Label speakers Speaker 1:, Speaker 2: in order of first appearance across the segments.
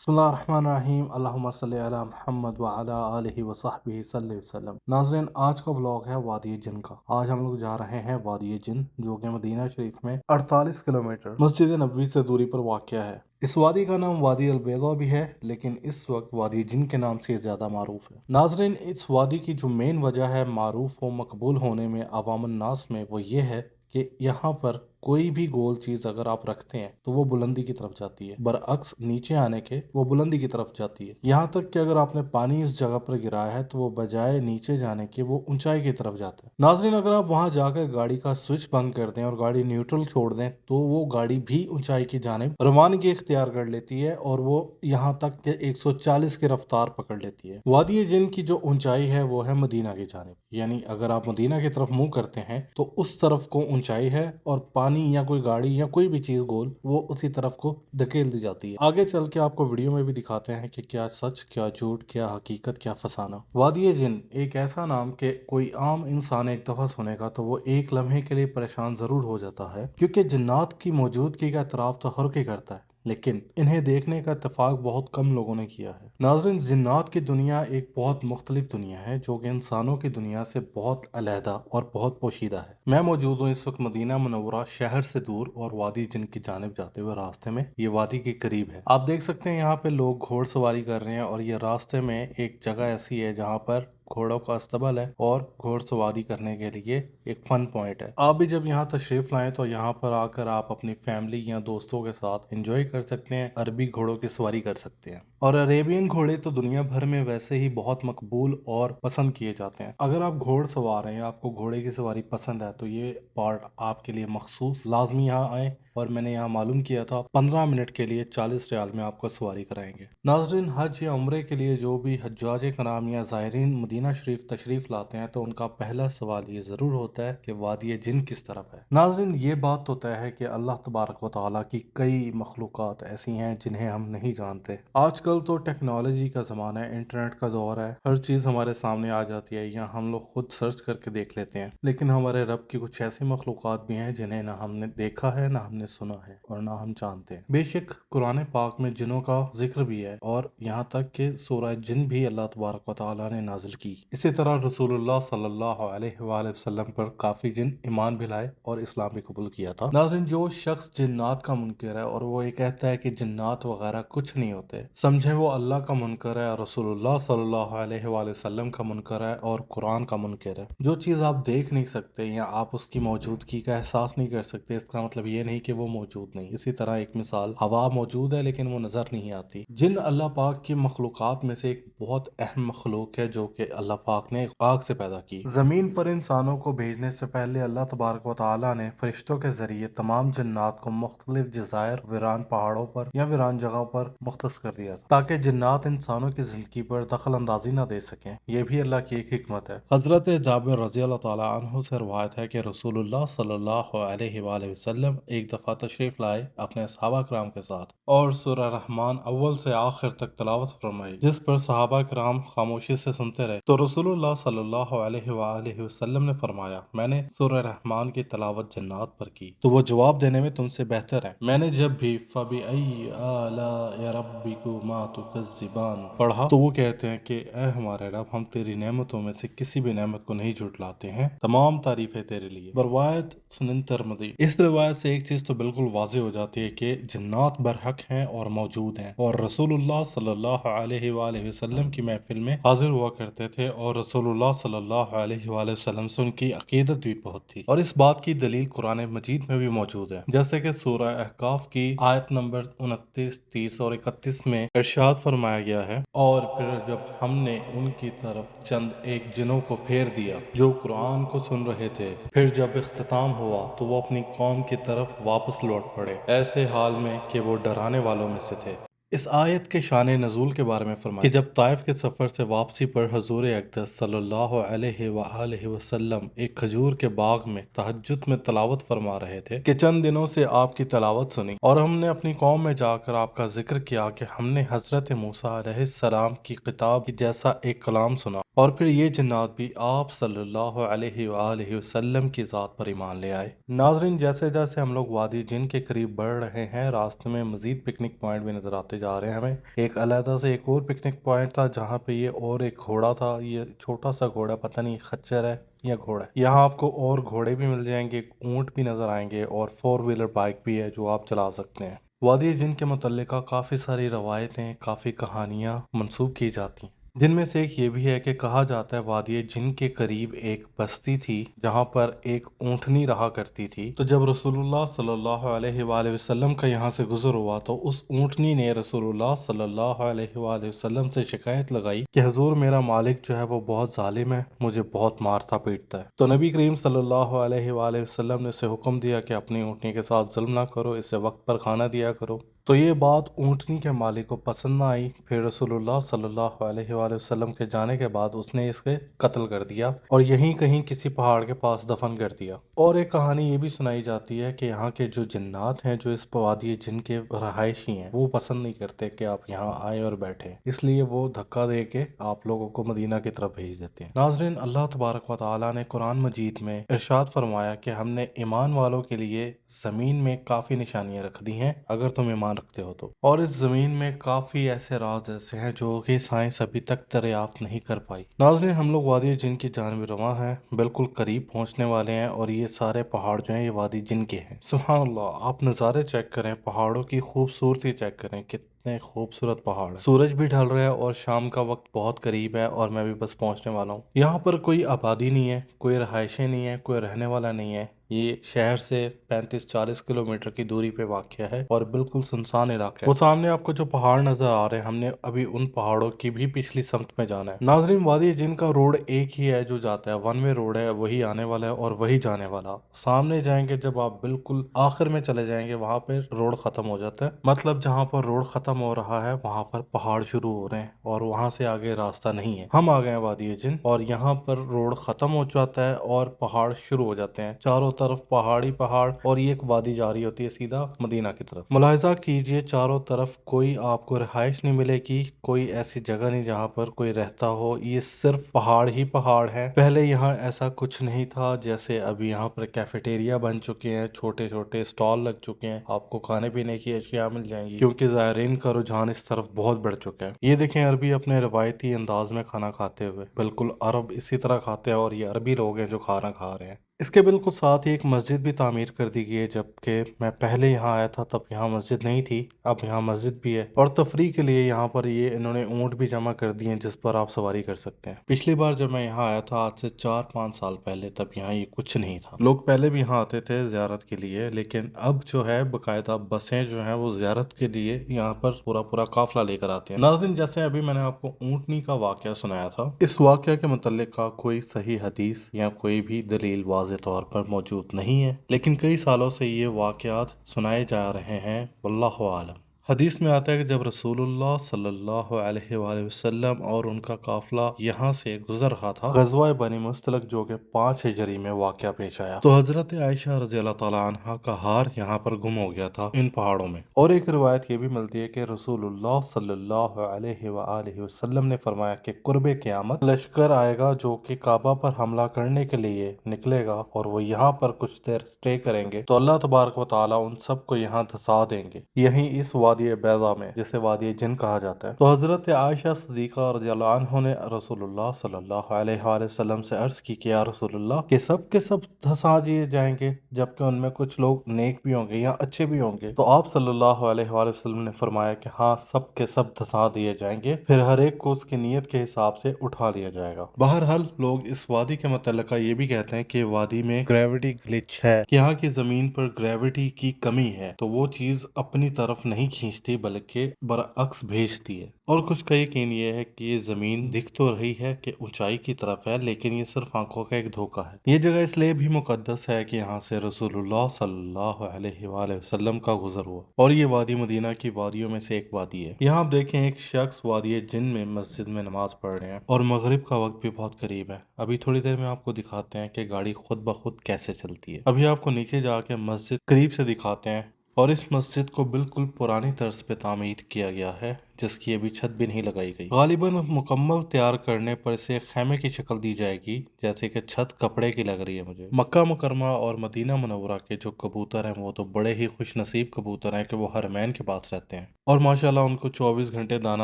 Speaker 1: بسم اللہ الرحمن الرحیم، اللہم صلی علی محمد وعلی آلہ وصحبہ صلی اللہ علیہ وسلم۔ ناظرین، آج کا ولاگ ہے وادی جن کا۔ آج ہم لوگ جا رہے ہیں وادی جن، جو کہ مدینہ شریف میں 48 کلومیٹر مسجد نبوی سے دوری پر واقع ہے۔ اس وادی کا نام وادی البیضا بھی ہے، لیکن اس وقت وادی جن کے نام سے زیادہ معروف ہے۔ ناظرین، اس وادی کی جو مین وجہ ہے معروف و مقبول ہونے میں عوام الناس میں، وہ یہ ہے کہ یہاں پر کوئی بھی گول چیز اگر آپ رکھتے ہیں تو وہ بلندی کی طرف جاتی ہے، برعکس نیچے آنے کے وہ بلندی کی طرف جاتی ہے۔ یہاں تک کہ اگر آپ نے پانی اس جگہ پر گرایا ہے تو وہ بجائے نیچے جانے کے وہ اونچائی کی طرف جاتا ہے۔ ناظرین، اگر آپ وہاں جا کر گاڑی کا سوئچ بند کر دیں اور گاڑی نیوٹرل چھوڑ دیں تو وہ گاڑی بھی اونچائی کی جانب روانگی اختیار کر لیتی ہے اور وہ یہاں تک کہ 140 کی رفتار پکڑ لیتی ہے۔ وادی جن کی جو اونچائی ہے وہ ہے مدینہ کی جانب، یعنی اگر آپ مدینہ کی طرف منہ کرتے ہیں تو اس طرف کو اونچائی ہے اور پانی یا کوئی گاڑی یا کوئی بھی چیز گول وہ اسی طرف کو دھکیل دی جاتی ہے۔ آگے چل کے آپ کو ویڈیو میں بھی دکھاتے ہیں کہ کیا سچ، کیا جھوٹ، کیا حقیقت، کیا فسانہ۔ وادی جن ایک ایسا نام کہ کوئی عام انسان ایک دفعہ سنے گا تو وہ ایک لمحے کے لیے پریشان ضرور ہو جاتا ہے، کیونکہ جنات کی موجودگی کا اعتراف تو ہر کوئی کرتا ہے، لیکن انہیں دیکھنے کا اتفاق بہت کم لوگوں نے کیا ہے۔ ناظرین، جنات کی دنیا ایک بہت مختلف دنیا ہے جو کہ انسانوں کی دنیا سے بہت علیحدہ اور بہت پوشیدہ ہے۔ میں موجود ہوں اس وقت مدینہ منورہ شہر سے دور اور وادی جن کی جانب جاتے ہوئے راستے میں، یہ وادی کے قریب ہے۔ آپ دیکھ سکتے ہیں یہاں پہ لوگ گھوڑ سواری کر رہے ہیں اور یہ راستے میں ایک جگہ ایسی ہے جہاں پر گھوڑوں کا استبل ہے اور گھوڑ سواری کرنے کے لیے ایک فن پوائنٹ ہے۔ آپ بھی جب یہاں تشریف لائیں تو یہاں پر آ کر آپ اپنی فیملی یا دوستوں کے ساتھ انجوائے کر سکتے ہیں، عربی گھوڑوں کی سواری کر سکتے ہیں۔ اور عریبین گھوڑے تو دنیا بھر میں ویسے ہی بہت مقبول اور پسند کیے جاتے ہیں۔ اگر آپ گھوڑ سوار ہیں یا آپ کو گھوڑے کی سواری پسند ہے تو یہ پارٹ آپ کے لیے مخصوص لازمی یہاں آئیں، اور میں نے یہاں معلوم کیا تھا 15 منٹ کے لیے 40 ریال میں آپ کو سواری کرائیں گے۔ ناظرین، حج یا عمرے کے لیے جو بھی حجاج کرام یا زائرین مدینہ شریف تشریف لاتے ہیں تو ان کا پہلا سوال یہ ضرور ہوتا ہے کہ وادی جن کس طرف ہے۔ ناظرین، یہ بات تو طے ہے کہ اللہ تبارک و تعالیٰ کی کئی مخلوقات ایسی ہیں جنہیں ہم نہیں جانتے۔ آج کل تو ٹیکنالوجی کا زمانہ ہے، انٹرنیٹ کا دور ہے، ہر چیز ہمارے سامنے آ جاتی ہے یا ہم لوگ خود سرچ کر کے دیکھ لیتے ہیں، لیکن ہمارے رب کی کچھ ایسی مخلوقات بھی ہیں جنہیں نہ ہم نے دیکھا ہے، نہ ہم نے سنا ہے اور نہ ہم جانتے ہیں۔ بے شک قرآن پاک میں جنوں کا ذکر بھی ہے اور یہاں تک کہ سورہ جن بھی اللہ تبارک و تعالیٰ نے نازل کی۔ اسی طرح رسول اللہ صلی اللہ علیہ وآلہ وسلم پر کافی جن ایمان بھی لائے اور اسلام بھی قبول کیا تھا۔ ناظرین، جو شخص جنات کا منکر ہے اور وہ یہ کہتا ہے کہ جنات وغیرہ کچھ نہیں ہوتے، سمجھے وہ اللہ کا منکر ہے، رسول اللہ صلی اللہ علیہ وآلہ وسلم کا منکر ہے اور قرآن کا منکر ہے۔ جو چیز آپ دیکھ نہیں سکتے یا آپ اس کی موجودگی کا احساس نہیں کر سکتے، اس کا مطلب یہ نہیں کہ وہ موجود نہیں۔ اسی طرح ایک مثال، ہوا موجود ہے لیکن وہ نظر نہیں آتی۔ جن اللہ پاک کی مخلوقات میں سے ایک بہت اہم مخلوق ہے جو کہ اللہ پاک نے آگ سے پیدا کی۔ زمین پر انسانوں کو بھیجنے سے پہلے اللہ تبارک و تعالیٰ نے فرشتوں کے ذریعے تمام جنات کو مختلف جزائر، ویران پہاڑوں پر یا ویران جگہوں پر مختص کر دیا تھا تاکہ جنات انسانوں کی زندگی پر دخل اندازی نہ دے سکیں۔ یہ بھی اللہ کی ایک حکمت ہے۔ حضرت جابر رضی اللہ تعالیٰ عنہ سے روایت ہے کہ رسول اللہ صلی اللہ علیہ وآلہ وسلم ایک دفعہ تشریف لائے اپنے صحابہ کرام کے ساتھ اور سورہ رحمان اول سے آخر تک تلاوت فرمائی، جس پر صحابہ کرام خاموشی سے سنتے رہے۔ تو رسول اللہ صلی اللہ علیہ وآلہ وسلم نے فرمایا، میں نے سورہ رحمان کی تلاوت جنات پر کی تو وہ جواب دینے میں تم سے بہتر ہے۔ میں نے جب بھی فَبِأَيِّ آلَاءِ رَبِّكُمَا تُكَذِّبَانِ پڑھا تو وہ کہتے ہیں کہ اے ہمارے رب، ہم تیری نعمتوں میں سے کسی بھی نعمت کو نہیں جھٹلاتے ہیں، تمام تعریفیں تیرے لیے۔ روایت سنن ترمذی۔ اس روایت سے ایک چیز تو بالکل واضح ہو جاتی ہے کہ جنات برحق ہیں اور موجود ہیں، اور رسول اللہ صلی اللہ علیہ وآلہ وسلم کی محفل میں حاضر ہوا کرتے تھے اور رسول اللہ صلی اللہ علیہ وآلہ وسلم سے ان کی عقیدت بھی بہت تھی، اور اس بات کی دلیل قرآن مجید میں بھی موجود ہے، جیسے کہ سورہ احقاف کی آیت نمبر 29، 30 اور 31 میں ارشاد فرمایا گیا ہے، اور پھر جب ہم نے ان کی طرف چند ایک جنوں کو پھیر دیا جو قرآن کو سن رہے تھے، پھر جب اختتام ہوا تو وہ اپنی قوم کی طرف واپس لوٹ پڑے، ایسے حال میں کہ وہ ڈرانے والوں میں سے تھے۔ اس آیت کے شان نزول کے بارے میں فرمایا کہ جب طائف کے سفر سے واپسی پر حضور اقدس صلی اللہ علیہ وآلہ وسلم ایک کھجور کے باغ میں تہجد میں تلاوت فرما رہے تھے کہ چند دنوں سے آپ کی تلاوت سنی، اور ہم نے اپنی قوم میں جا کر آپ کا ذکر کیا کہ ہم نے حضرت موسیٰ علیہ السلام کی کتاب کی جیسا ایک کلام سنا، اور پھر یہ جنات بھی آپ صلی اللہ علیہ وآلہ وسلم کی ذات پر ایمان لے آئے۔ ناظرین، جیسے جیسے ہم لوگ وادی جن کے قریب بڑھ رہے ہیں، راستے میں مزید پکنک پوائنٹ بھی نظر آتے جا رہے ہیں ہمیں۔ ایک علیحدہ سے ایک اور پکنک پوائنٹ تھا جہاں پہ یہ اور ایک گھوڑا تھا، یہ چھوٹا سا گھوڑا، پتہ نہیں خچر ہے یا گھوڑا ہے۔ یہاں آپ کو اور گھوڑے بھی مل جائیں گے، اونٹ بھی نظر آئیں گے، اور 4 ویلر بائک بھی ہے جو آپ چلا سکتے ہیں۔ وادی جن کے متعلقہ کافی ساری روایتیں، کافی کہانیاں منسوب کی جاتی ہیں، جن میں سے ایک یہ بھی ہے کہ کہا جاتا ہے وادی جن کے قریب ایک بستی تھی جہاں پر ایک اونٹنی رہا کرتی تھی، تو جب رسول اللہ صلی اللہ علیہ وآلہ وسلم کا یہاں سے گزر ہوا تو اس اونٹنی نے رسول اللہ صلی اللہ علیہ وآلہ وسلم سے شکایت لگائی کہ حضور، میرا مالک جو ہے وہ بہت ظالم ہے، مجھے بہت مارتا پیٹتا ہے۔ تو نبی کریم صلی اللہ علیہ وآلہ وسلم نے اسے حکم دیا کہ اپنی اونٹنی کے ساتھ ظلم نہ کرو، اسے وقت پر کھانا دیا کرو۔ تو یہ بات اونٹنی کے مالک کو پسند نہ آئی۔ پھر رسول اللہ صلی اللہ علیہ وآلہ وسلم کے جانے کے بعد اس نے اس کے قتل کر دیا اور یہیں کہیں کسی پہاڑ کے پاس دفن کر دیا۔ اور ایک کہانی یہ بھی سنائی جاتی ہے کہ یہاں کے جو جنات ہیں، جو اس وادی جن کے رہائشی ہیں، وہ پسند نہیں کرتے کہ آپ یہاں آئیں اور بیٹھیں، اس لیے وہ دھکا دے کے آپ لوگوں کو مدینہ کی طرف بھیج دیتے ہیں۔ ناظرین، اللہ تبارک و تعالیٰ نے قرآن مجید میں ارشاد فرمایا کہ ہم نے ایمان والوں کے لیے زمین میں کافی نشانیاں رکھ دی ہیں اگر تم ایمان رکھتے ہو تو، اور اس زمین میں کافی ایسے راز ایسے ہیں جو کہ سائنس ابھی تک دریافت نہیں کر پائی۔ ناظرین، ہم لوگ وادی جن کی جانب رواں ہیں، بالکل قریب پہنچنے والے ہیں، اور یہ سارے پہاڑ جو ہیں یہ وادی جن کے ہیں۔ سبحان اللہ، آپ نظارے چیک کریں، پہاڑوں کی خوبصورتی چیک کریں، کتنے خوبصورت پہاڑ ہیں۔ سورج بھی ڈھل رہا ہے اور شام کا وقت بہت قریب ہے اور میں بھی بس پہنچنے والا ہوں۔ یہاں پر کوئی آبادی نہیں ہے، کوئی رہائشیں نہیں ہے، کوئی رہنے والا نہیں ہے۔ یہ شہر سے 35-40 کلومیٹر کی دوری پہ واقع ہے اور بالکل سنسان علاقہ ہے۔ وہ سامنے آپ کو جو پہاڑ نظر آ رہے ہیں، ہم نے ابھی ان پہاڑوں کی بھی پچھلی سمت میں جانا ہے۔ ناظرین، وادی جن کا روڈ ایک ہی ہے جو جاتا ہے، 1 وے روڈ ہے، وہی آنے والا ہے اور وہی جانے والا۔ سامنے جائیں گے جب آپ بالکل آخر میں چلے جائیں گے، وہاں پہ روڈ ختم ہو جاتا ہے، مطلب جہاں پر روڈ ختم ہو رہا ہے وہاں پر پہاڑ شروع ہو رہے ہیں اور وہاں سے آگے راستہ نہیں ہے۔ ہم آ گئے ہیں وادی جن، اور یہاں پر روڈ ختم ہو جاتا ہے اور پہاڑ شروع ہو جاتے ہیں، چاروں طرف پہاڑی پہاڑ، اور یہ ایک وادی جاری ہوتی ہے سیدھا مدینہ کی طرف۔ ملاحظہ کیجئے، چاروں طرف کوئی آپ کو رہائش نہیں ملے گی، کوئی ایسی جگہ نہیں جہاں پر کوئی رہتا ہو، یہ صرف پہاڑ ہی پہاڑ ہیں۔ پہلے یہاں ایسا کچھ نہیں تھا، جیسے ابھی یہاں پر کیفیٹیریا بن چکے ہیں، چھوٹے چھوٹے سٹال لگ چکے ہیں، آپ کو کھانے پینے کی اشیاء مل جائیں گی کیونکہ زائرین کا رجحان اس طرف بہت بڑھ چکا ہے۔ یہ دیکھیں، عربی اپنے روایتی انداز میں کھانا کھاتے ہوئے، بالکل عرب اسی طرح کھاتے ہیں، اور یہ عربی لوگ ہیں جو کھانا کھا رہے ہیں۔ اس کے بالکل ساتھ ہی ایک مسجد بھی تعمیر کر دی گئی ہے، جبکہ میں پہلے یہاں آیا تھا تب یہاں مسجد نہیں تھی، اب یہاں مسجد بھی ہے، اور تفریح کے لیے یہاں پر یہ انہوں نے اونٹ بھی جمع کر دیے ہیں جس پر آپ سواری کر سکتے ہیں۔ پچھلی بار جب میں یہاں آیا تھا آج سے 4-5 سال پہلے، تب یہاں یہ کچھ نہیں تھا۔ لوگ پہلے بھی یہاں آتے تھے زیارت کے لیے، لیکن اب جو ہے باقاعدہ بسیں جو ہیں وہ زیارت کے لیے یہاں پر پورا پورا قافلہ لے کر آتے ہیں۔ ناظرین، جیسے ابھی میں نے آپ کو اونٹنی کا واقعہ سنایا تھا، اس واقعہ کے متعلق کا کوئی صحیح حدیث یا کوئی بھی دلیل واضح طور پر موجود نہیں ہے، لیکن کئی سالوں سے یہ واقعات سنائے جا رہے ہیں، واللہ عالم۔ حدیث میں آتا ہے کہ جب رسول اللہ صلی اللہ علیہ وآلہ وسلم اور ان کا قافلہ یہاں سے گزر رہا تھا، غزوہ بنی مستلق جو کہ 5 ہجری میں واقعہ پیش آیا، تو حضرت عائشہ رضی اللہ تعالیٰ عنہ کا ہار یہاں پر گم ہو گیا تھا ان پہاڑوں میں۔ اور ایک روایت یہ بھی ملتی ہے کہ رسول اللہ صلی اللہ علیہ وآلہ وسلم نے فرمایا کہ قرب قیامت لشکر آئے گا جو کہ کعبہ پر حملہ کرنے کے لیے نکلے گا، اور وہ یہاں پر کچھ دیر سٹے کریں گے، تو اللہ تبارک و تعالیٰ ان سب کو یہاں دھسا دیں گے، یہیں اس وادی بیضا میں، جسے وادی جن کہا جاتا ہے۔ تو حضرت عائشہ صدیقہ رضی اللہ عنہ نے رسول اللہ صلی اللہ علیہ وآلہ وسلم سے عرض کی کہ یا رسول اللہ، کہ سب کے سب دھسا دیے جائیں گے، جبکہ ان میں کچھ لوگ نیک بھی ہوں گے یا اچھے بھی ہوں گے؟ تو آپ صلی اللہ علیہ وآلہ وسلم نے فرمایا کہ ہاں، سب کے سب دھسا دیے جائیں گے، پھر ہر ایک کو اس کی نیت کے حساب سے اٹھا لیا جائے گا۔ بہرحال لوگ اس وادی کے متعلقہ یہ بھی کہتے ہیں کہ وادی میں گریوٹی گلچ ہے، کہ یہاں کی زمین پر گریوٹی کی کمی ہے، تو وہ چیز اپنی طرف نہیں کھینچتی بلکہ برعکس بھیجتی ہے۔ اور کچھ کا یقین یہ ہے کہ یہ زمین دکھ تو رہی ہے کہ اونچائی کی طرف ہے، لیکن یہ صرف آنکھوں کا ایک دھوکہ ہے۔ یہ جگہ اس لیے بھی مقدس ہے کہ یہاں سے رسول اللہ صلی اللہ علیہ وآلہ وسلم کا گزر ہوا، اور یہ وادی مدینہ کی وادیوں میں سے ایک وادی ہے۔ یہاں آپ دیکھیں، ایک شخص وادی جن میں مسجد میں نماز پڑھ رہے ہیں، اور مغرب کا وقت بھی بہت قریب ہے۔ ابھی تھوڑی دیر میں آپ کو دکھاتے ہیں کہ گاڑی خود بخود کیسے چلتی ہے۔ ابھی آپ کو نیچے جا کے مسجد قریب سے دکھاتے ہیں، اور اس مسجد کو بالکل پرانی طرز پہ تعمیر کیا گیا ہے۔ جس کی ابھی چھت بھی نہیں لگائی گئی۔ غالباً مکمل تیار کرنے پر اسے ایک خیمے کی شکل دی جائے گی، جیسے کہ چھت کپڑے کی لگ رہی ہے مجھے۔ مکہ مکرمہ اور مدینہ منورہ کے جو کبوتر ہیں وہ تو بڑے ہی خوش نصیب کبوتر ہیں کہ وہ حرمین کے پاس رہتے ہیں، اور ماشاءاللہ ان کو 24 گھنٹے دانہ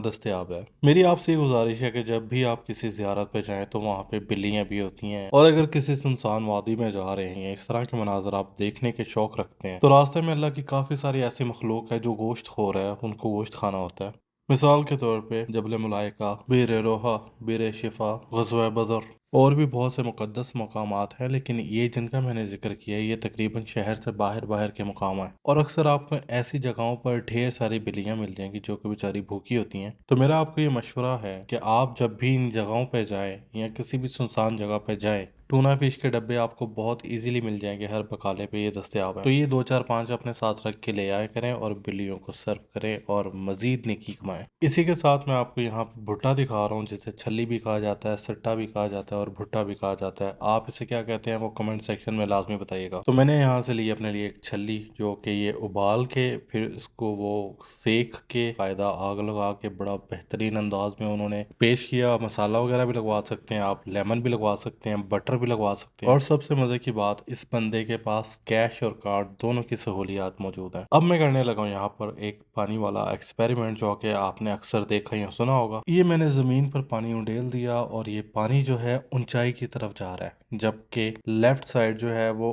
Speaker 1: دستیاب ہے۔ میری آپ سے گزارش ہے کہ جب بھی آپ کسی زیارت پہ جائیں تو وہاں پہ بلیاں بھی ہوتی ہیں، اور اگر کسی سنسان وادی میں جا رہے ہیں، اس طرح کے مناظر آپ دیکھنے کے شوق رکھتے ہیں، تو راستے میں اللہ کی کافی ساری ایسی مخلوق ہے جو گوشت خور ہے، ان کو گوشت کھانا ہوتا ہے۔ مثال کے طور پہ جبل ملائکہ، بیر روحا، بیر شفا، غزوہ بدر، اور بھی بہت سے مقدس مقامات ہیں، لیکن یہ جن کا میں نے ذکر کیا ہے یہ تقریباً شہر سے باہر کے مقام ہیں، اور اکثر آپ کو ایسی جگہوں پر ڈھیر ساری بلیاں مل جائیں گی جو کہ بیچاری بھوکی ہوتی ہیں۔ تو میرا آپ کو یہ مشورہ ہے کہ آپ جب بھی ان جگہوں پہ جائیں یا کسی بھی سنسان جگہ پہ جائیں، ٹونا فش کے ڈبے آپ کو بہت ایزیلی مل جائیں گے، ہر بقالے پہ یہ دستیاب ہیں، تو یہ 2 4 5 اپنے ساتھ رکھ کے لے آئے کریں اور بلیوں کو سرو کریں اور مزید نیکی کمائیں۔ اسی کے ساتھ میں آپ کو یہاں بھٹا دکھا رہا ہوں، جسے چھلی بھی کہا جاتا ہے، سٹا بھی کہا جاتا ہے اور بھٹا بھی کہا جاتا ہے۔ آپ اسے کیا کہتے ہیں وہ کمنٹ سیکشن میں لازمی بتائیے گا۔ تو میں نے یہاں سے لی اپنے لیے ایک چھلی، جو کہ یہ ابال کے پھر اس کو وہ سیک کے قاعدہ آگ لگا کے بڑا بہترین انداز میں انہوں نے پیش کیا۔ مسالہ وغیرہ بھی لگوا سکتے ہیں آپ، لیمن بھی لگوا سکتے ہیں، بٹر بھی لگوا سکتے ہیں، اور سب سے مزے کی بات، اس بندے کے پاس کیش اور کارڈ دونوں کی سہولیات موجود ہیں۔ اب میں کرنے لگا ہوں یہاں پر ایک پانی والا ایکسپیریمنٹ، جو کہ آپ نے اکثر دیکھا یا سنا ہوگا۔ یہ میں نے زمین پر پانی اڈیل دیا اور یہ پانی جو ہے اونچائی کی طرف جا رہا ہے، جبکہ لیفٹ سائڈ جو ہے وہ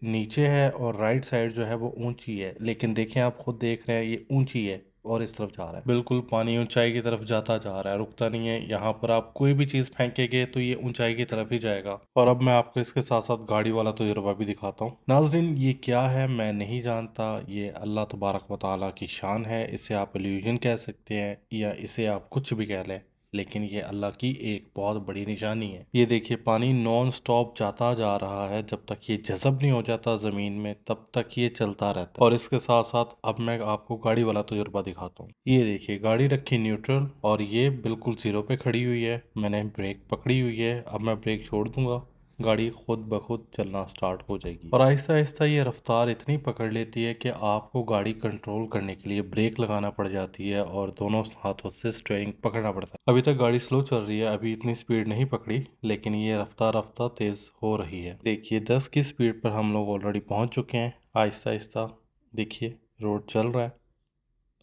Speaker 1: نیچے ہے اور رائٹ سائڈ جو ہے وہ اونچی ہے، لیکن دیکھیں آپ خود دیکھ رہے ہیں یہ اونچی ہے اور اس طرف جا رہا ہے، بالکل پانی اونچائی کی طرف جاتا جا رہا ہے، رکتا نہیں ہے۔ یہاں پر آپ کوئی بھی چیز پھینکیں گے تو یہ اونچائی کی طرف ہی جائے گا۔ اور اب میں آپ کو اس کے ساتھ ساتھ گاڑی والا تجربہ بھی دکھاتا ہوں۔ ناظرین یہ کیا ہے میں نہیں جانتا، یہ اللہ تبارک و تعالیٰ کی شان ہے، اسے آپ ایلیوژن کہہ سکتے ہیں یا اسے آپ کچھ بھی کہہ لیں، لیکن یہ اللہ کی ایک بہت بڑی نشانی ہے۔ یہ دیکھیے پانی نان سٹاپ جاتا جا رہا ہے، جب تک یہ جذب نہیں ہو جاتا زمین میں تب تک یہ چلتا رہتا ہے۔ اور اس کے ساتھ ساتھ اب میں آپ کو گاڑی والا تجربہ دکھاتا ہوں۔ یہ دیکھیے گاڑی رکھی نیوٹرل اور یہ بالکل زیرو پہ کھڑی ہوئی ہے، میں نے بریک پکڑی ہوئی ہے، اب میں بریک چھوڑ دوں گا، گاڑی خود بخود چلنا سٹارٹ ہو جائے گی، اور آہستہ آہستہ یہ رفتار اتنی پکڑ لیتی ہے کہ آپ کو گاڑی کنٹرول کرنے کے لیے بریک لگانا پڑ جاتی ہے اور دونوں ہاتھوں سے اسٹیئرنگ پکڑنا پڑتا ہے۔ ابھی تک گاڑی سلو چل رہی ہے، ابھی اتنی سپیڈ نہیں پکڑی، لیکن یہ رفتہ رفتہ تیز ہو رہی ہے۔ دیکھیے 10 کی سپیڈ پر ہم لوگ آلریڈی پہنچ چکے ہیں، آہستہ آہستہ دیکھیے روڈ چل رہا ہے،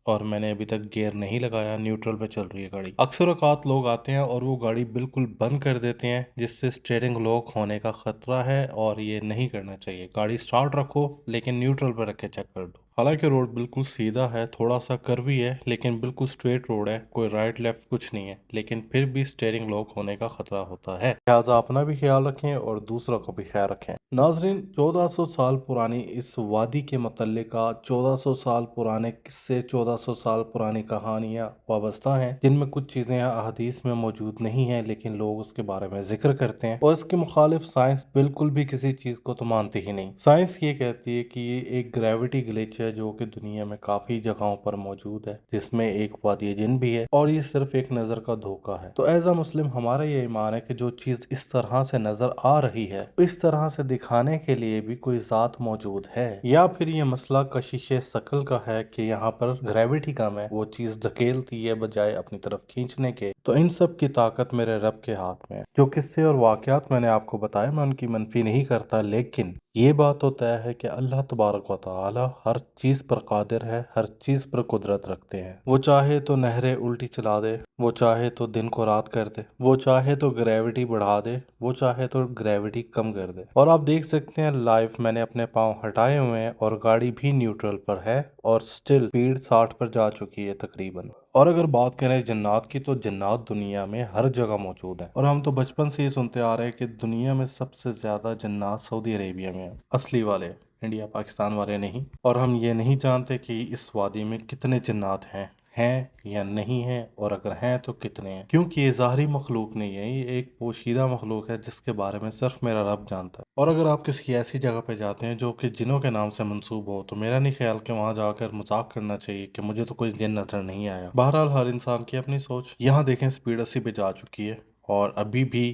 Speaker 1: اور میں نے ابھی تک گیئر نہیں لگایا، نیوٹرل پہ چل رہی ہے گاڑی۔ اکثر اوقات لوگ آتے ہیں اور وہ گاڑی بالکل بند کر دیتے ہیں، جس سے اسٹیئرنگ لاک ہونے کا خطرہ ہے، اور یہ نہیں کرنا چاہیے۔ گاڑی سٹارٹ رکھو لیکن نیوٹرل پہ رکھ کے چیک کر دو۔ حالانکہ روڈ بالکل سیدھا ہے، تھوڑا سا کروی ہے، لیکن بالکل سٹریٹ روڈ ہے، کوئی رائٹ لیفٹ کچھ نہیں ہے، لیکن پھر بھی اسٹیئرنگ لاک ہونے کا خطرہ ہوتا ہے، لہٰذا اپنا بھی خیال رکھیں اور دوسروں کا بھی خیال رکھیں۔ ناظرین 1400 سال پرانی اس وادی کے متعلقہ 1400 سال پرانے قصے، 1400 سال پرانی کہانیاں وابستہ ہیں، جن میں کچھ چیزیں احادیث میں موجود نہیں ہیں لیکن لوگ اس کے بارے میں ذکر کرتے ہیں، اور اس کے مخالف سائنس بالکل بھی کسی چیز کو تو مانتی ہی نہیں۔ سائنس یہ کہتی ہے کہ یہ ایک گریوٹی گلیچ ہے جو کہ دنیا میں کافی جگہوں پر موجود ہے، جس میں ایک وادی جن بھی ہے، اور یہ صرف ایک نظر کا دھوکہ ہے۔ تو ایز اے مسلم ہمارا یہ ایمان ہے کہ جو چیز اس طرح سے نظر آ رہی ہے اس طرح سے دکھانے کے لیے بھی کوئی ذات موجود ہے، یا پھر یہ مسئلہ کشش ثقل کا ہے کہ یہاں پر گریوٹی کم ہے، وہ چیز دھکیلتی ہے بجائے اپنی طرف کھینچنے کے۔ تو ان سب کی طاقت میرے رب کے ہاتھ میں ہے۔ جو قصے اور واقعات میں نے آپ کو بتائے میں ان کی منفی نہیں کرتا، لیکن یہ بات تو طے ہے کہ اللہ تبارک و تعالی ہر چیز پر قادر ہے، ہر چیز پر قدرت رکھتے ہیں۔ وہ چاہے تو نہریں الٹی چلا دے، وہ چاہے تو دن کو رات کر دے، وہ چاہے تو گریوٹی بڑھا دے، وہ چاہے تو گریوٹی کم کر دے۔ اور آپ دیکھ سکتے ہیں لائیو میں نے اپنے پاؤں ہٹائے ہوئے ہیں اور گاڑی بھی نیوٹرل پر ہے، اور سٹل سپیڈ 60 پر جا چکی ہے تقریباً۔ اور اگر بات کریں جنات کی، تو جنات دنیا میں ہر جگہ موجود ہیں، اور ہم تو بچپن سے یہ سنتے آ رہے ہیں کہ دنیا میں سب سے زیادہ جنات سعودی عربیہ میں ہیں، اصلی والے، انڈیا پاکستان والے نہیں۔ اور ہم یہ نہیں جانتے کہ اس وادی میں کتنے جنات ہیں یا نہیں ہیں، اور اگر ہیں تو کتنے ہیں، کیونکہ یہ ظاہری مخلوق نہیں ہے، یہ ایک پوشیدہ مخلوق ہے جس کے بارے میں صرف میرا رب جانتا ہے۔ اور اگر آپ کسی ایسی جگہ پہ جاتے ہیں جو کہ جنوں کے نام سے منسوب ہو، تو میرا نہیں خیال کہ وہاں جا کر مذاق کرنا چاہیے کہ مجھے تو کوئی جن نظر نہیں آیا۔ بہرحال ہر انسان کی اپنی سوچ۔ یہاں دیکھیں سپیڈ 80 پہ جا چکی ہے، اور ابھی بھی